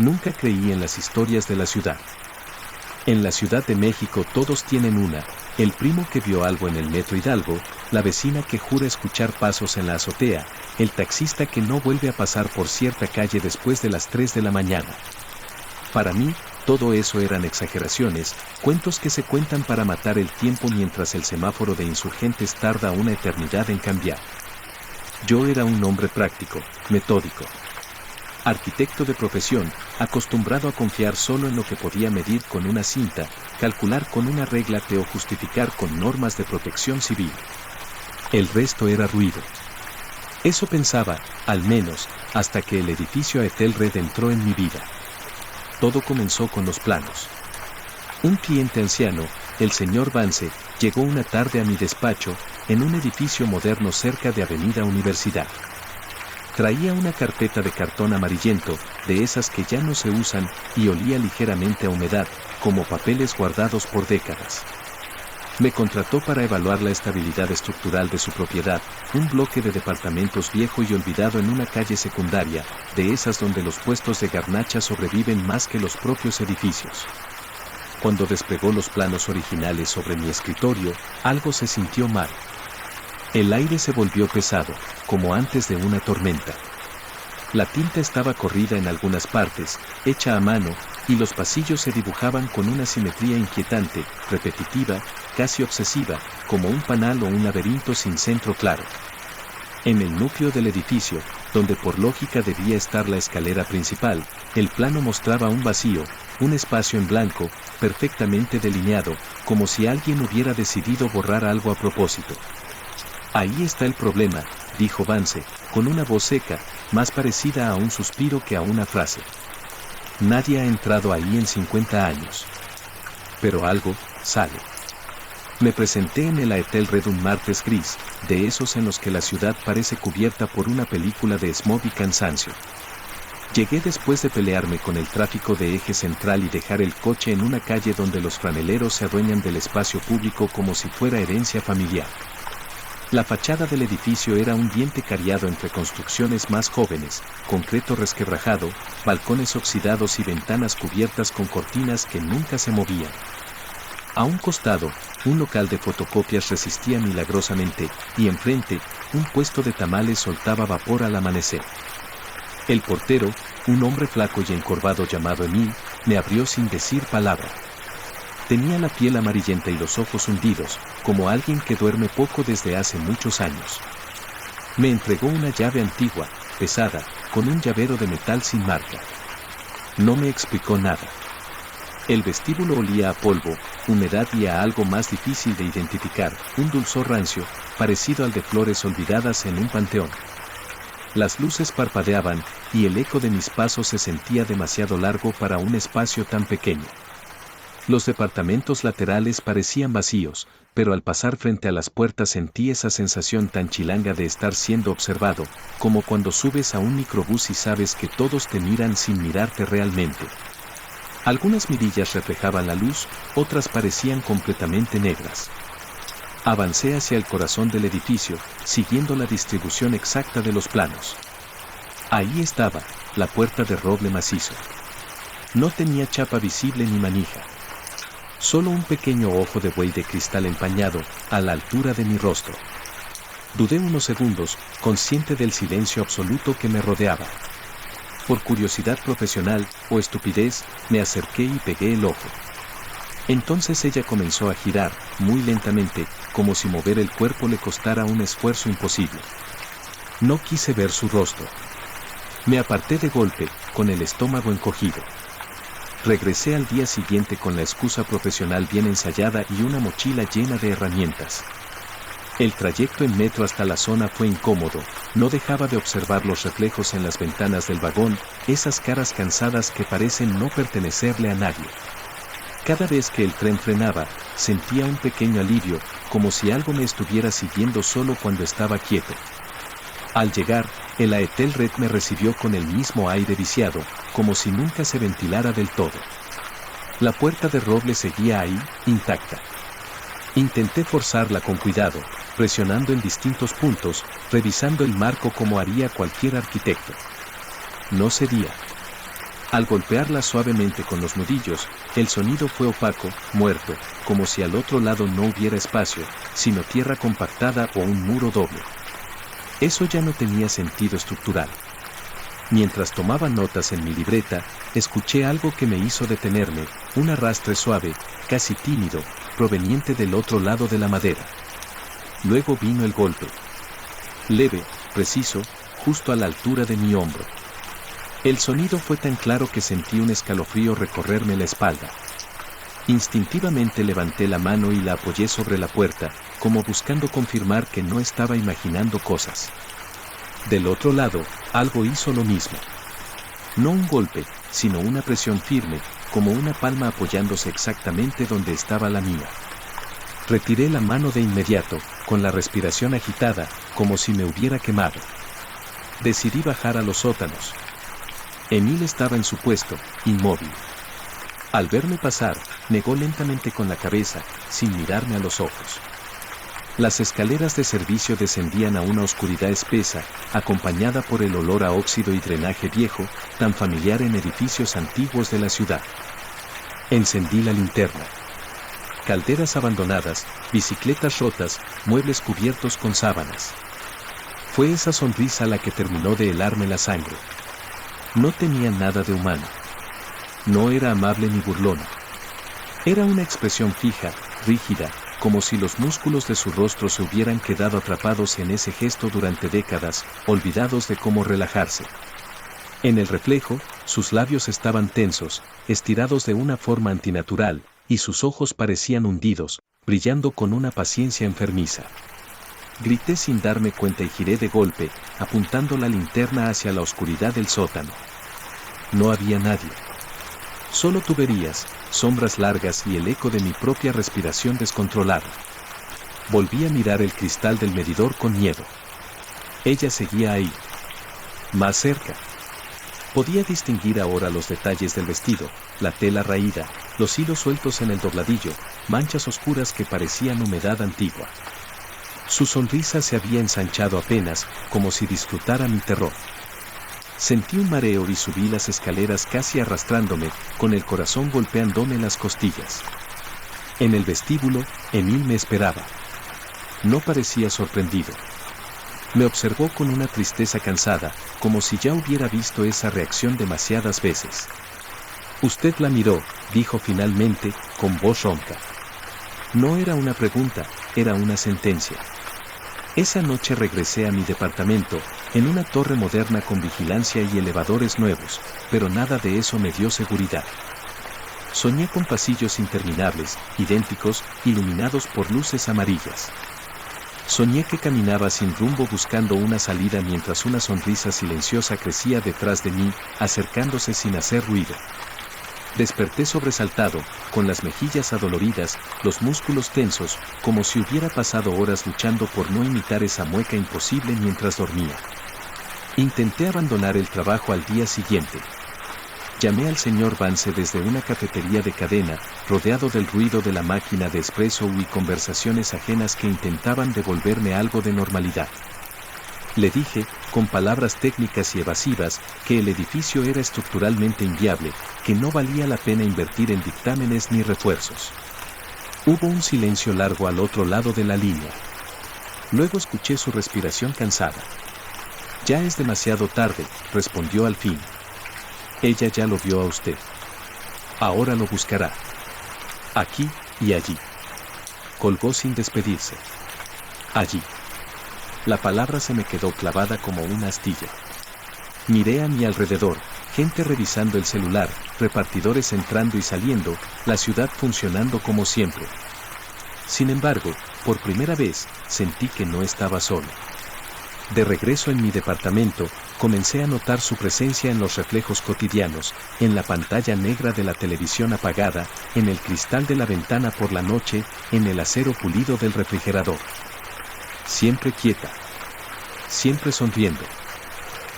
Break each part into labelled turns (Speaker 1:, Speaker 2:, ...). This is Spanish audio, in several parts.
Speaker 1: Nunca creí en las historias de la ciudad. En la Ciudad de México todos tienen una, el primo que vio algo en el Metro Hidalgo, la vecina que jura escuchar pasos en la azotea, el taxista que no vuelve a pasar por cierta calle después de las 3 de la mañana. Para mí, todo eso eran exageraciones, cuentos que se cuentan para matar el tiempo mientras el semáforo de Insurgentes tarda una eternidad en cambiar. Yo era un hombre práctico, metódico. Arquitecto de profesión, acostumbrado a confiar solo en lo que podía medir con una cinta, calcular con una regla o justificar con normas de protección civil. El resto era ruido. Eso pensaba, al menos, hasta que el edificio Etelred entró en mi vida. Todo comenzó con los planos. Un cliente anciano, el señor Vance, llegó una tarde a mi despacho, en un edificio moderno cerca de Avenida Universidad. Traía una carpeta de cartón amarillento, de esas que ya no se usan, y olía ligeramente a humedad, como papeles guardados por décadas. Me contrató para evaluar la estabilidad estructural de su propiedad, un bloque de departamentos viejo y olvidado en una calle secundaria, de esas donde los puestos de garnacha sobreviven más que los propios edificios. Cuando desplegó los planos originales sobre mi escritorio, algo se sintió mal. El aire se volvió pesado, como antes de una tormenta. La tinta estaba corrida en algunas partes, hecha a mano, y los pasillos se dibujaban con una simetría inquietante, repetitiva, casi obsesiva, como un panal o un laberinto sin centro claro. En el núcleo del edificio, donde por lógica debía estar la escalera principal, el plano mostraba un vacío, un espacio en blanco, perfectamente delineado, como si alguien hubiera decidido borrar algo a propósito. Ahí está el problema, dijo Vance, con una voz seca, más parecida a un suspiro que a una frase. Nadie ha entrado ahí en 50 años. Pero algo sale. Me presenté en el Etelred un martes gris, de esos en los que la ciudad parece cubierta por una película de smog y cansancio. Llegué después de pelearme con el tráfico de eje central y dejar el coche en una calle donde los franeleros se adueñan del espacio público como si fuera herencia familiar. La fachada del edificio era un diente cariado entre construcciones más jóvenes, concreto resquebrajado, balcones oxidados y ventanas cubiertas con cortinas que nunca se movían. A un costado, un local de fotocopias resistía milagrosamente, y enfrente, un puesto de tamales soltaba vapor al amanecer. El portero, un hombre flaco y encorvado llamado Emil, me abrió sin decir palabra. Tenía la piel amarillenta y los ojos hundidos, como alguien que duerme poco desde hace muchos años. Me entregó una llave antigua, pesada, con un llavero de metal sin marca. No me explicó nada. El vestíbulo olía a polvo, humedad y a algo más difícil de identificar, un dulzor rancio, parecido al de flores olvidadas en un panteón. Las luces parpadeaban, y el eco de mis pasos se sentía demasiado largo para un espacio tan pequeño. Los departamentos laterales parecían vacíos, pero al pasar frente a las puertas sentí esa sensación tan chilanga de estar siendo observado, como cuando subes a un microbús y sabes que todos te miran sin mirarte realmente. Algunas mirillas reflejaban la luz, otras parecían completamente negras. Avancé hacia el corazón del edificio, siguiendo la distribución exacta de los planos. Ahí estaba, la puerta de roble macizo. No tenía chapa visible ni manija. Solo un pequeño ojo de buey de cristal empañado, a la altura de mi rostro. Dudé unos segundos, consciente del silencio absoluto que me rodeaba. Por curiosidad profesional, o estupidez, me acerqué y pegué el ojo. Entonces ella comenzó a girar, muy lentamente, como si mover el cuerpo le costara un esfuerzo imposible. No quise ver su rostro. Me aparté de golpe, con el estómago encogido. Regresé al día siguiente con la excusa profesional bien ensayada y una mochila llena de herramientas. El trayecto en metro hasta la zona fue incómodo, no dejaba de observar los reflejos en las ventanas del vagón, esas caras cansadas que parecen no pertenecerle a nadie. Cada vez que el tren frenaba, sentía un pequeño alivio, como si algo me estuviera siguiendo solo cuando estaba quieto. Al llegar, el Etelred me recibió con el mismo aire viciado, como si nunca se ventilara del todo. La puerta de roble seguía ahí, intacta. Intenté forzarla con cuidado, presionando en distintos puntos, revisando el marco como haría cualquier arquitecto. No cedía. Al golpearla suavemente con los nudillos, el sonido fue opaco, muerto, como si al otro lado no hubiera espacio, sino tierra compactada o un muro doble. Eso ya no tenía sentido estructural. Mientras tomaba notas en mi libreta, escuché algo que me hizo detenerme, un arrastre suave, casi tímido, proveniente del otro lado de la madera. Luego vino el golpe. Leve, preciso, justo a la altura de mi hombro. El sonido fue tan claro que sentí un escalofrío recorrerme la espalda. Instintivamente levanté la mano y la apoyé sobre la puerta, como buscando confirmar que no estaba imaginando cosas. Del otro lado, algo hizo lo mismo. No un golpe, sino una presión firme, como una palma apoyándose exactamente donde estaba la mía. Retiré la mano de inmediato, con la respiración agitada, como si me hubiera quemado. Decidí bajar a los sótanos. Emil estaba en su puesto, inmóvil. Al verme pasar, negó lentamente con la cabeza, sin mirarme a los ojos. Las escaleras de servicio descendían a una oscuridad espesa, acompañada por el olor a óxido y drenaje viejo, tan familiar en edificios antiguos de la ciudad. Encendí la linterna. Calderas abandonadas, bicicletas rotas, muebles cubiertos con sábanas. Fue esa sonrisa la que terminó de helarme la sangre. No tenía nada de humano. No era amable ni burlona. Era una expresión fija, rígida, como si los músculos de su rostro se hubieran quedado atrapados en ese gesto durante décadas, olvidados de cómo relajarse. En el reflejo, sus labios estaban tensos, estirados de una forma antinatural, y sus ojos parecían hundidos, brillando con una paciencia enfermiza. Grité sin darme cuenta y giré de golpe, apuntando la linterna hacia la oscuridad del sótano. No había nadie. Solo tuberías, sombras largas y el eco de mi propia respiración descontrolada. Volví a mirar el cristal del medidor con miedo. Ella seguía ahí. Más cerca. Podía distinguir ahora los detalles del vestido, la tela raída, los hilos sueltos en el dobladillo, manchas oscuras que parecían humedad antigua. Su sonrisa se había ensanchado apenas, como si disfrutara mi terror. Sentí un mareo y subí las escaleras casi arrastrándome, con el corazón golpeándome las costillas. En el vestíbulo, Emil me esperaba. No parecía sorprendido. Me observó con una tristeza cansada, como si ya hubiera visto esa reacción demasiadas veces. Usted la miró, dijo finalmente, con voz ronca. No era una pregunta, era una sentencia. Esa noche regresé a mi departamento, en una torre moderna con vigilancia y elevadores nuevos, pero nada de eso me dio seguridad. Soñé con pasillos interminables, idénticos, iluminados por luces amarillas. Soñé que caminaba sin rumbo buscando una salida mientras una sonrisa silenciosa crecía detrás de mí, acercándose sin hacer ruido. Desperté sobresaltado, con las mejillas adoloridas, los músculos tensos, como si hubiera pasado horas luchando por no imitar esa mueca imposible mientras dormía. Intenté abandonar el trabajo al día siguiente. Llamé al señor Vance desde una cafetería de cadena, rodeado del ruido de la máquina de espresso y conversaciones ajenas que intentaban devolverme algo de normalidad. Le dije, con palabras técnicas y evasivas, que el edificio era estructuralmente inviable, que no valía la pena invertir en dictámenes ni refuerzos. Hubo un silencio largo al otro lado de la línea. Luego escuché su respiración cansada. Ya es demasiado tarde, respondió al fin. Ella ya lo vio a usted. Ahora lo buscará. Aquí y allí. Colgó sin despedirse. Allí. La palabra se me quedó clavada como una astilla. Miré a mi alrededor, gente revisando el celular, repartidores entrando y saliendo, la ciudad funcionando como siempre. Sin embargo, por primera vez, sentí que no estaba solo. De regreso en mi departamento, comencé a notar su presencia en los reflejos cotidianos, en la pantalla negra de la televisión apagada, en el cristal de la ventana por la noche, en el acero pulido del refrigerador. Siempre quieta. Siempre sonriendo.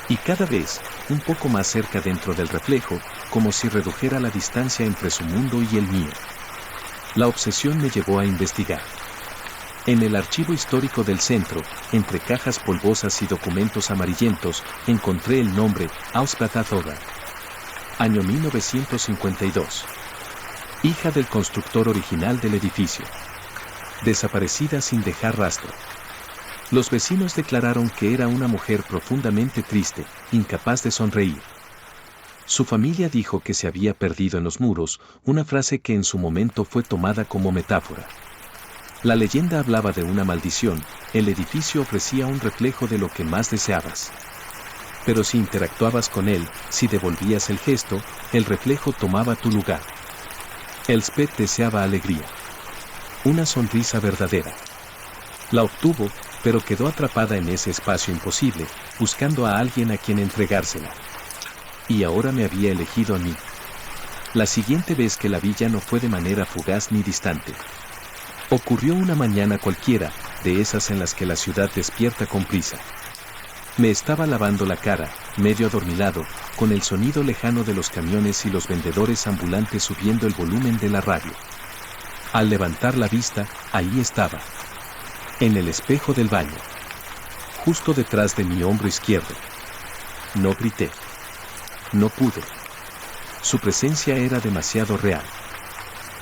Speaker 1: Y cada vez, un poco más cerca dentro del reflejo, como si redujera la distancia entre su mundo y el mío. La obsesión me llevó a investigar. En el archivo histórico del centro, entre cajas polvosas y documentos amarillentos, encontré el nombre Ausbatazoga. Año 1952. Hija del constructor original del edificio. Desaparecida sin dejar rastro. Los vecinos declararon que era una mujer profundamente triste, incapaz de sonreír. Su familia dijo que se había perdido en los muros, una frase que en su momento fue tomada como metáfora. La leyenda hablaba de una maldición, el edificio ofrecía un reflejo de lo que más deseabas. Pero si interactuabas con él, si devolvías el gesto, el reflejo tomaba tu lugar. Elspeth deseaba alegría. Una sonrisa verdadera. La obtuvo, pero quedó atrapada en ese espacio imposible, buscando a alguien a quien entregársela. Y ahora me había elegido a mí. La siguiente vez que la vi ya no fue de manera fugaz ni distante. Ocurrió una mañana cualquiera, de esas en las que la ciudad despierta con prisa. Me estaba lavando la cara, medio adormilado, con el sonido lejano de los camiones y los vendedores ambulantes subiendo el volumen de la radio. Al levantar la vista, ahí estaba. En el espejo del baño. Justo detrás de mi hombro izquierdo. No grité. No pude. Su presencia era demasiado real.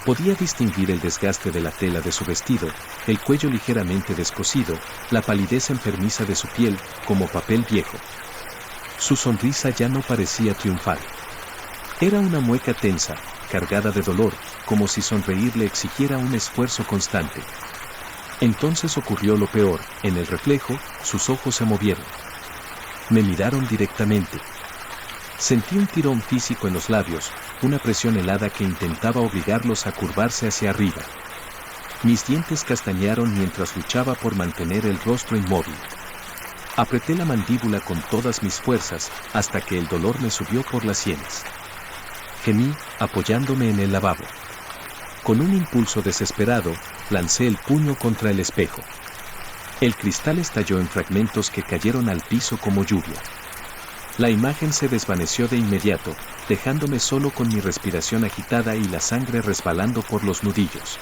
Speaker 1: Podía distinguir el desgaste de la tela de su vestido, el cuello ligeramente descosido, la palidez enfermiza de su piel, como papel viejo. Su sonrisa ya no parecía triunfal. Era una mueca tensa, cargada de dolor, como si sonreír le exigiera un esfuerzo constante. Entonces ocurrió lo peor, en el reflejo, sus ojos se movieron. Me miraron directamente. Sentí un tirón físico en los labios, una presión helada que intentaba obligarlos a curvarse hacia arriba. Mis dientes castañearon mientras luchaba por mantener el rostro inmóvil. Apreté la mandíbula con todas mis fuerzas, hasta que el dolor me subió por las sienes. Gemí, apoyándome en el lavabo. Con un impulso desesperado, lancé el puño contra el espejo. El cristal estalló en fragmentos que cayeron al piso como lluvia. La imagen se desvaneció de inmediato, dejándome solo con mi respiración agitada y la sangre resbalando por los nudillos.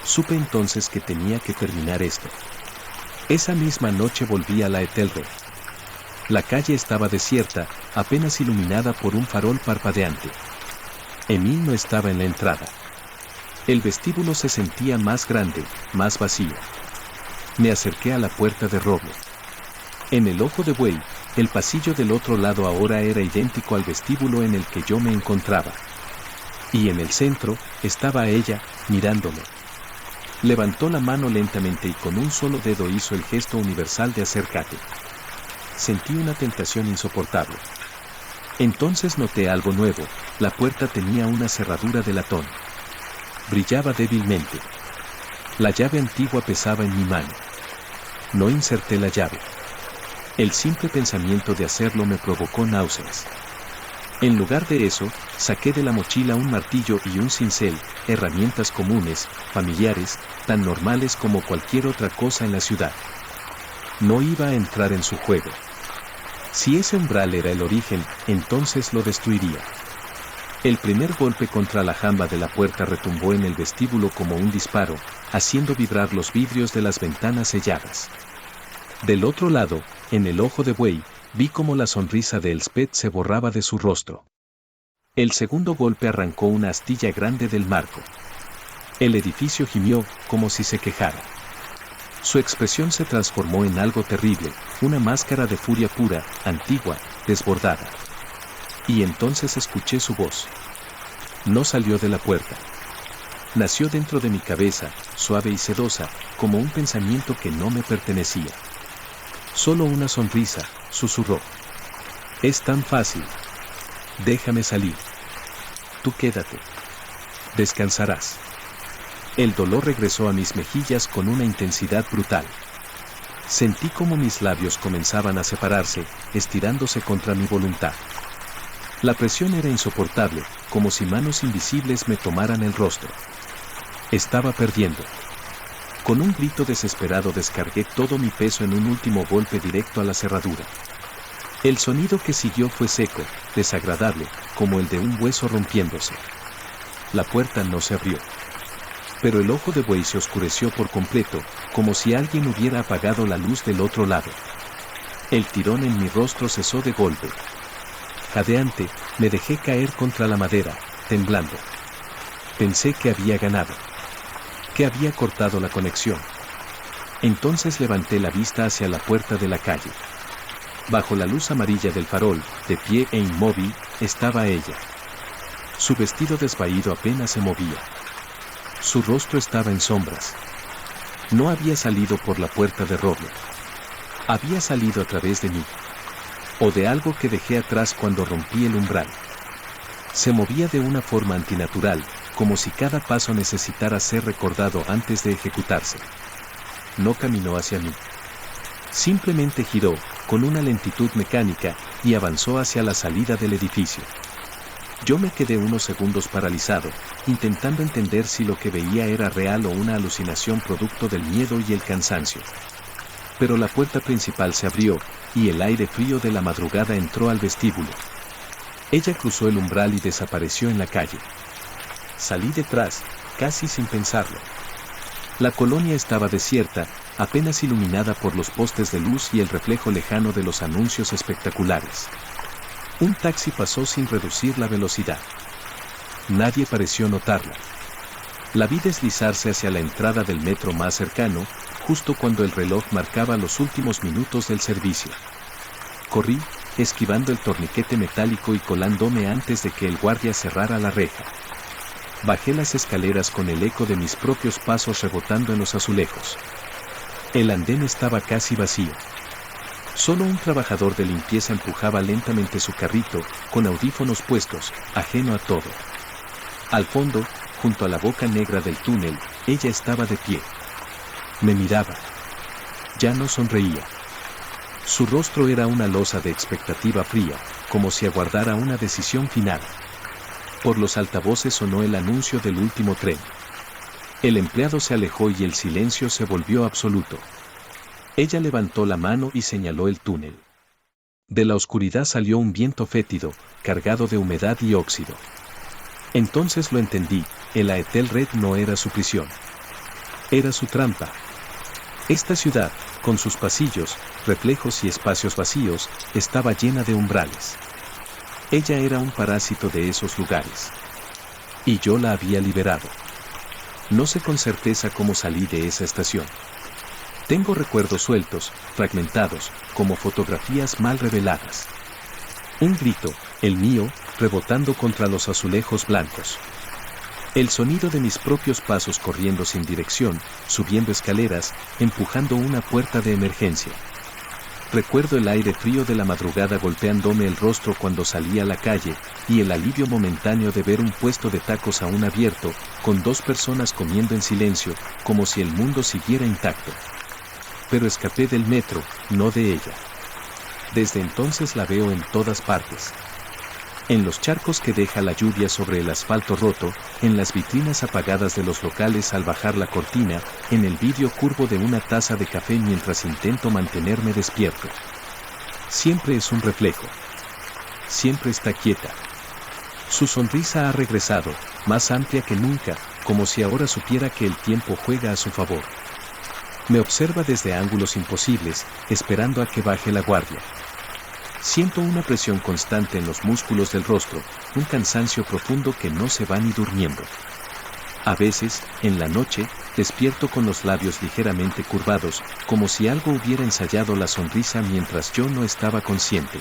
Speaker 1: Supe entonces que tenía que terminar esto. Esa misma noche volví a la Etelred. La calle estaba desierta, apenas iluminada por un farol parpadeante. Emil no estaba en la entrada. El vestíbulo se sentía más grande, más vacío. Me acerqué a la puerta de roble. En el ojo de buey, el pasillo del otro lado ahora era idéntico al vestíbulo en el que yo me encontraba. Y en el centro, estaba ella, mirándome. Levantó la mano lentamente y con un solo dedo hizo el gesto universal de acércate. Sentí una tentación insoportable. Entonces noté algo nuevo, la puerta tenía una cerradura de latón. Brillaba débilmente. La llave antigua pesaba en mi mano. No inserté la llave. El simple pensamiento de hacerlo me provocó náuseas. En lugar de eso, saqué de la mochila un martillo y un cincel, herramientas comunes, familiares, tan normales como cualquier otra cosa en la ciudad. No iba a entrar en su juego. Si ese umbral era el origen, entonces lo destruiría. El primer golpe contra la jamba de la puerta retumbó en el vestíbulo como un disparo, haciendo vibrar los vidrios de las ventanas selladas. Del otro lado, en el ojo de buey, vi cómo la sonrisa de Elspeth se borraba de su rostro. El segundo golpe arrancó una astilla grande del marco. El edificio gimió, como si se quejara. Su expresión se transformó en algo terrible, una máscara de furia pura, antigua, desbordada. Y entonces escuché su voz. No salió de la puerta. Nació dentro de mi cabeza, suave y sedosa, como un pensamiento que no me pertenecía. Solo una sonrisa, susurró. Es tan fácil. Déjame salir. Tú quédate. Descansarás. El dolor regresó a mis mejillas con una intensidad brutal. Sentí como mis labios comenzaban a separarse, estirándose contra mi voluntad. La presión era insoportable, como si manos invisibles me tomaran el rostro. Estaba perdiendo. Con un grito desesperado descargué todo mi peso en un último golpe directo a la cerradura. El sonido que siguió fue seco, desagradable, como el de un hueso rompiéndose. La puerta no se abrió. Pero el ojo de buey se oscureció por completo, como si alguien hubiera apagado la luz del otro lado. El tirón en mi rostro cesó de golpe. Jadeante, me dejé caer contra la madera, temblando. Pensé que había ganado. Que había cortado la conexión. Entonces levanté la vista hacia la puerta de la calle. Bajo la luz amarilla del farol, de pie e inmóvil, estaba ella. Su vestido desvaído apenas se movía. Su rostro estaba en sombras. No había salido por la puerta de roble. Había salido a través de mí. O de algo que dejé atrás cuando rompí el umbral. Se movía de una forma antinatural, como si cada paso necesitara ser recordado antes de ejecutarse. No caminó hacia mí. Simplemente giró, con una lentitud mecánica, y avanzó hacia la salida del edificio. Yo me quedé unos segundos paralizado, intentando entender si lo que veía era real o una alucinación producto del miedo y el cansancio. Pero la puerta principal se abrió, y el aire frío de la madrugada entró al vestíbulo. Ella cruzó el umbral y desapareció en la calle. Salí detrás, casi sin pensarlo. La colonia estaba desierta, apenas iluminada por los postes de luz y el reflejo lejano de los anuncios espectaculares. Un taxi pasó sin reducir la velocidad. Nadie pareció notarla. La vi deslizarse hacia la entrada del metro más cercano, justo cuando el reloj marcaba los últimos minutos del servicio. Corrí, esquivando el torniquete metálico y colándome antes de que el guardia cerrara la reja. Bajé las escaleras con el eco de mis propios pasos rebotando en los azulejos. El andén estaba casi vacío. Solo un trabajador de limpieza empujaba lentamente su carrito, con audífonos puestos, ajeno a todo. Al fondo, junto a la boca negra del túnel, ella estaba de pie. Me miraba. Ya no sonreía. Su rostro era una losa de expectativa fría, como si aguardara una decisión final. Por los altavoces sonó el anuncio del último tren. El empleado se alejó y el silencio se volvió absoluto. Ella levantó la mano y señaló el túnel. De la oscuridad salió un viento fétido, cargado de humedad y óxido. Entonces lo entendí, el Aetel Red no era su prisión. Era su trampa. Esta ciudad, con sus pasillos, reflejos y espacios vacíos, estaba llena de umbrales. Ella era un parásito de esos lugares. Y yo la había liberado. No sé con certeza cómo salí de esa estación. Tengo recuerdos sueltos, fragmentados, como fotografías mal reveladas. Un grito, el mío, rebotando contra los azulejos blancos. El sonido de mis propios pasos corriendo sin dirección, subiendo escaleras, empujando una puerta de emergencia. Recuerdo el aire frío de la madrugada golpeándome el rostro cuando salí a la calle, y el alivio momentáneo de ver un puesto de tacos aún abierto, con dos personas comiendo en silencio, como si el mundo siguiera intacto. Pero escapé del metro, no de ella. Desde entonces la veo en todas partes. En los charcos que deja la lluvia sobre el asfalto roto, en las vitrinas apagadas de los locales al bajar la cortina, en el vidrio curvo de una taza de café mientras intento mantenerme despierto. Siempre es un reflejo. Siempre está quieta. Su sonrisa ha regresado, más amplia que nunca, como si ahora supiera que el tiempo juega a su favor. Me observa desde ángulos imposibles, esperando a que baje la guardia. Siento una presión constante en los músculos del rostro, un cansancio profundo que no se va ni durmiendo. A veces, en la noche, despierto con los labios ligeramente curvados, como si algo hubiera ensayado la sonrisa mientras yo no estaba consciente.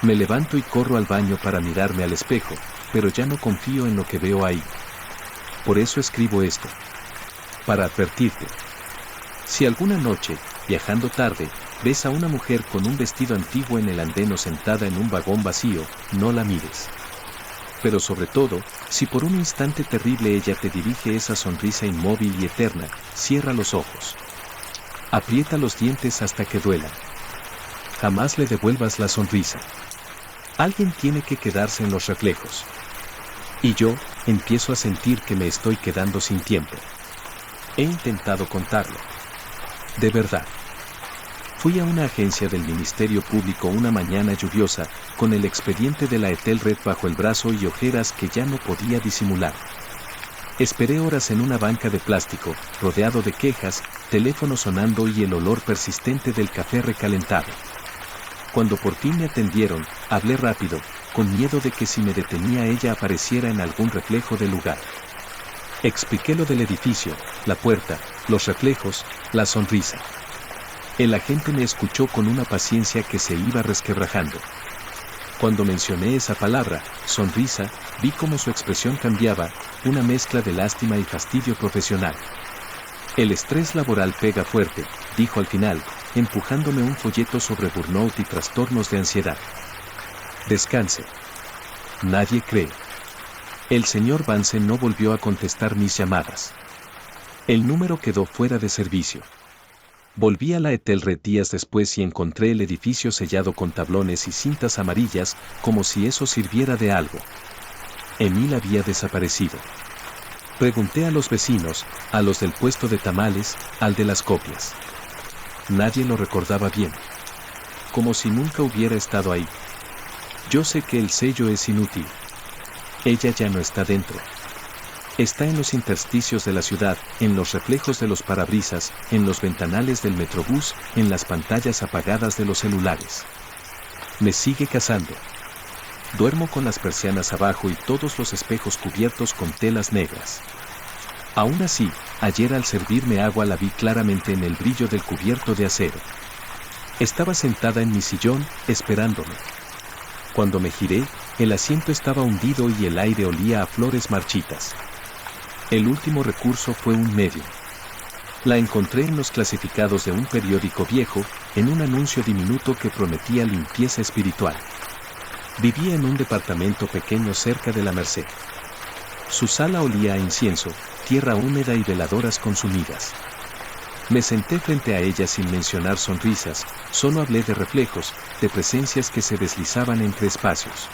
Speaker 1: Me levanto y corro al baño para mirarme al espejo, pero ya no confío en lo que veo ahí. Por eso escribo esto. Para advertirte. Si alguna noche, viajando tarde, ves a una mujer con un vestido antiguo en el andén o sentada en un vagón vacío, no la mires. Pero sobre todo, si por un instante terrible ella te dirige esa sonrisa inmóvil y eterna, cierra los ojos. Aprieta los dientes hasta que duelan. Jamás le devuelvas la sonrisa. Alguien tiene que quedarse en los reflejos. Y yo, empiezo a sentir que me estoy quedando sin tiempo. He intentado contarlo. De verdad. Fui a una agencia del Ministerio Público una mañana lluviosa, con el expediente de la Aetel Red bajo el brazo y ojeras que ya no podía disimular. Esperé horas en una banca de plástico, rodeado de quejas, teléfono sonando y el olor persistente del café recalentado. Cuando por fin me atendieron, hablé rápido, con miedo de que si me detenía ella apareciera en algún reflejo del lugar. Expliqué lo del edificio, la puerta, los reflejos, la sonrisa. El agente me escuchó con una paciencia que se iba resquebrajando. Cuando mencioné esa palabra, sonrisa, vi cómo su expresión cambiaba, una mezcla de lástima y fastidio profesional. El estrés laboral pega fuerte, dijo al final, empujándome un folleto sobre burnout y trastornos de ansiedad. Descanse. Nadie cree. El señor Vance no volvió a contestar mis llamadas. El número quedó fuera de servicio. Volví a la Etelred días después y encontré el edificio sellado con tablones y cintas amarillas, como si eso sirviera de algo. Emil había desaparecido. Pregunté a los vecinos, a los del puesto de tamales, al de las copias. Nadie lo recordaba bien. Como si nunca hubiera estado ahí. Yo sé que el sello es inútil. Ella ya no está dentro. Está en los intersticios de la ciudad, en los reflejos de los parabrisas, en los ventanales del metrobús, en las pantallas apagadas de los celulares. Me sigue cazando. Duermo con las persianas abajo y todos los espejos cubiertos con telas negras. Aún así, ayer al servirme agua la vi claramente en el brillo del cubierto de acero. Estaba sentada en mi sillón, esperándome. Cuando me giré, el asiento estaba hundido y el aire olía a flores marchitas. El último recurso fue un medium. La encontré en los clasificados de un periódico viejo, en un anuncio diminuto que prometía limpieza espiritual. Vivía en un departamento pequeño cerca de la Merced. Su sala olía a incienso, tierra húmeda y veladoras consumidas. Me senté frente a ella sin mencionar sonrisas, solo hablé de reflejos, de presencias que se deslizaban entre espacios.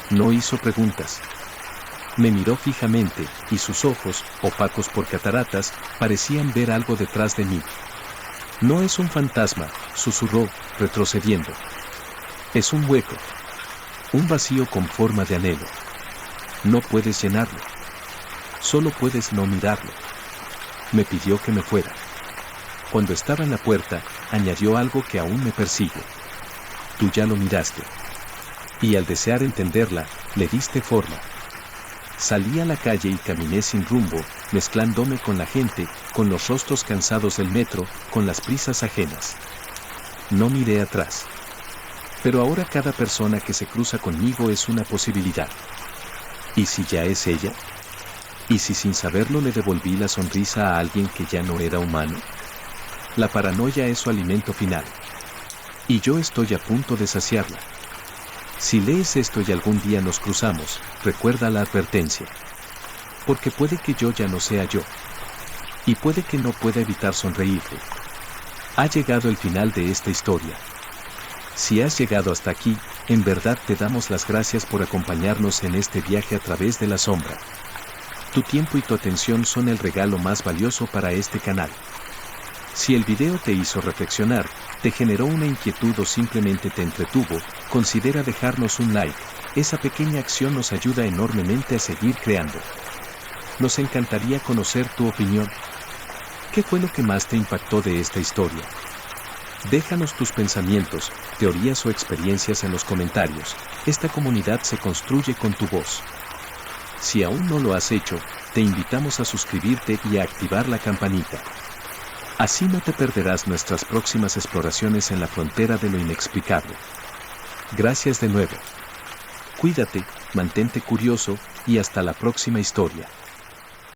Speaker 1: No hizo preguntas. Me miró fijamente, y sus ojos, opacos por cataratas, parecían ver algo detrás de mí. No es un fantasma, susurró, retrocediendo. Es un hueco. Un vacío con forma de anhelo. No puedes llenarlo. Solo puedes no mirarlo. Me pidió que me fuera. Cuando estaba en la puerta, añadió algo que aún me persigue. Tú ya lo miraste. Y al desear entenderla, le diste forma. Salí a la calle y caminé sin rumbo, mezclándome con la gente, con los rostros cansados del metro, con las prisas ajenas. No miré atrás. Pero ahora cada persona que se cruza conmigo es una posibilidad. ¿Y si ya es ella? ¿Y si sin saberlo le devolví la sonrisa a alguien que ya no era humano? La paranoia es su alimento final. Y yo estoy a punto de saciarla. Si lees esto y algún día nos cruzamos, recuerda la advertencia. Porque puede que yo ya no sea yo. Y puede que no pueda evitar sonreírte. Ha llegado el final de esta historia. Si has llegado hasta aquí, en verdad te damos las gracias por acompañarnos en este viaje a través de la sombra. Tu tiempo y tu atención son el regalo más valioso para este canal. Si el video te hizo reflexionar, te generó una inquietud o simplemente te entretuvo, considera dejarnos un like. Esa pequeña acción nos ayuda enormemente a seguir creando. Nos encantaría conocer tu opinión. ¿Qué fue lo que más te impactó de esta historia? Déjanos tus pensamientos, teorías o experiencias en los comentarios. Esta comunidad se construye con tu voz. Si aún no lo has hecho, te invitamos a suscribirte y a activar la campanita. Así no te perderás nuestras próximas exploraciones en la frontera de lo inexplicable. Gracias de nuevo. Cuídate, mantente curioso, y hasta la próxima historia.